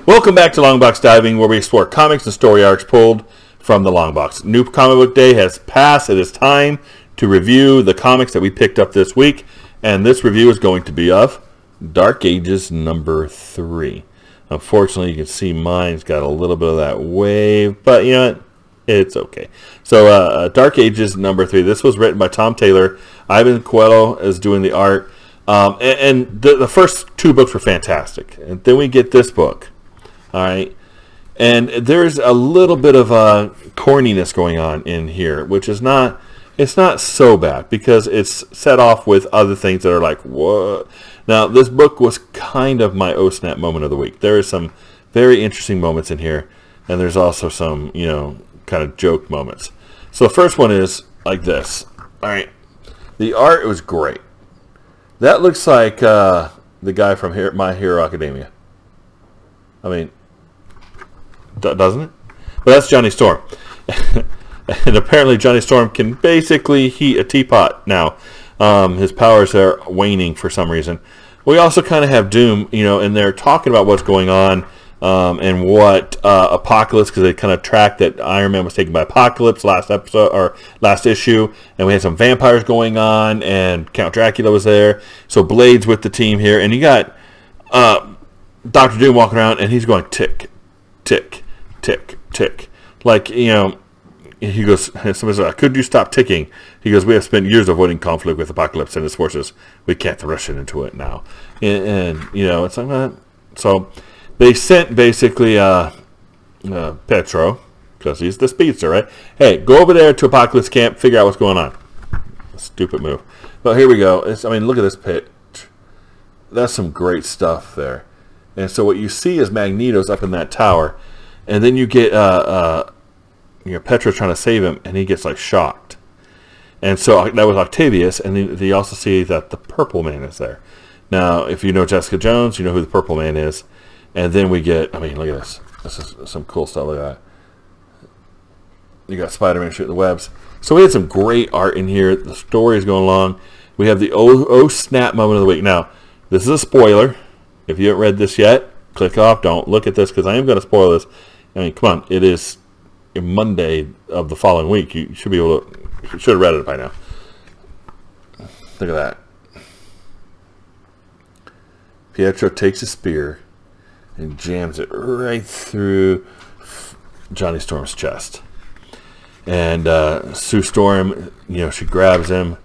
Welcome back to Longbox Diving, where we explore comics and story arcs pulled from the Longbox. New comic book day has passed. It is time to review the comics that we picked up this week, and this review is going to be of Dark Ages number 3. Unfortunately, you can see mine's got a little bit of that wave, but you know what? It's okay. So, Dark Ages number 3. This was written by Tom Taylor. Ivan Coelho is doing the art. And the first two books were fantastic. And then we get this book. All right. And there's a little bit of corniness going on in here, which is not, it's not so bad because it's set off with other things that are like, what? Now, this book was kind of my oh snap moment of the week. There are some very interesting moments in here, and there's also some, you know, kind of joke moments. So the first one is like this. All right. The art was great. That looks like the guy from My Hero Academia. I mean, doesn't it? But that's Johnny Storm. And apparently Johnny Storm can basically heat a teapot now. His powers are waning for some reason. We also kind of have Doom, you know, and they're talking about what's going on and what Apocalypse, because they kind of tracked that Iron Man was taken by Apocalypse last episode or last issue, and we had some vampires going on, and Count Dracula was there. So Blade's with the team here, and you got Dr. Doom walking around, and he's going tick, tick, tick, tick. Like, you know, he goes, somebody's like, could you stop ticking? He goes, we have spent years avoiding conflict with Apocalypse and his forces. We can't rush into it now. And you know, it's like that. So they sent basically Petro, because he's the speedster, right? Hey, go over there to Apocalypse Camp, figure out what's going on. Stupid move. But here we go. I mean, look at this pit. That's some great stuff there. And so what you see is Magneto's up in that tower, and then you get you know, Petro trying to save him, and he gets like shocked. And so that was Octavius, and then you also see that the Purple Man is there. Now, if you know Jessica Jones, you know who the Purple Man is. And then we get, I mean, look at this. This is some cool stuff. Look at that. You got Spider-Man shooting the webs. So we had some great art in here. The story is going along. We have the oh snap moment of the week. Now, this is a spoiler. If you haven't read this yet, click off. Don't look at this because I am going to spoil this. I mean, come on. It is Monday of the following week. You should be able to, you should have read it by now. Look at that. Pietro takes a spear and jams it right through Johnny Storm's chest. And Sue Storm, you know, she grabs him,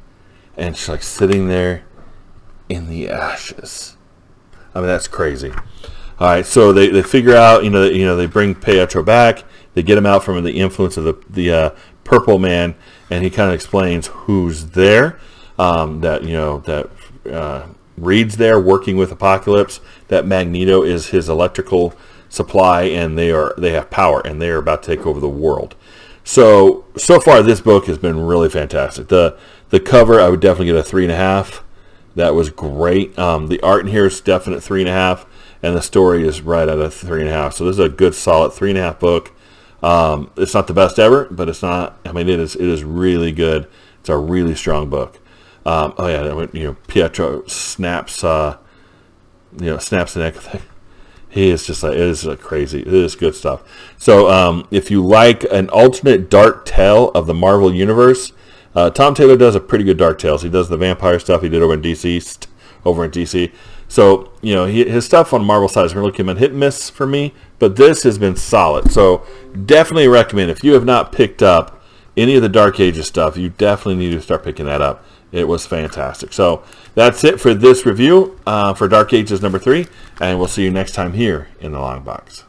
and she's like sitting there in the ashes. I mean, that's crazy. All right, so they figure out, you know, they bring Pietro back. They get him out from the influence of the Purple Man, and he kind of explains who's there. That, you know, that Reed's there working with Apocalypse, that Magneto is his electrical supply, and they have power, and they are about to take over the world. So far this book has been really fantastic. The cover, I would definitely get a 3.5. That was great. The art in here is definite 3.5, and the story is right at a 3.5. So this is a good solid 3.5 book. It's not the best ever, but it's not, I mean, it is really good. It's a really strong book. Oh yeah, you know, Pietro snaps, snaps the neck thing. He is just like, it is like crazy. It is good stuff. So, if you like an alternate dark tale of the Marvel Universe, Tom Taylor does a pretty good dark tales. He does the vampire stuff he did over in DC. So, you know, his stuff on Marvel side has really come in hit and miss for me, but this has been solid. So, definitely recommend, if you have not picked up any of the Dark Ages stuff, you definitely need to start picking that up. It was fantastic. So that's it for this review for Dark Ages number 3, and we'll see you next time here in the Long Box.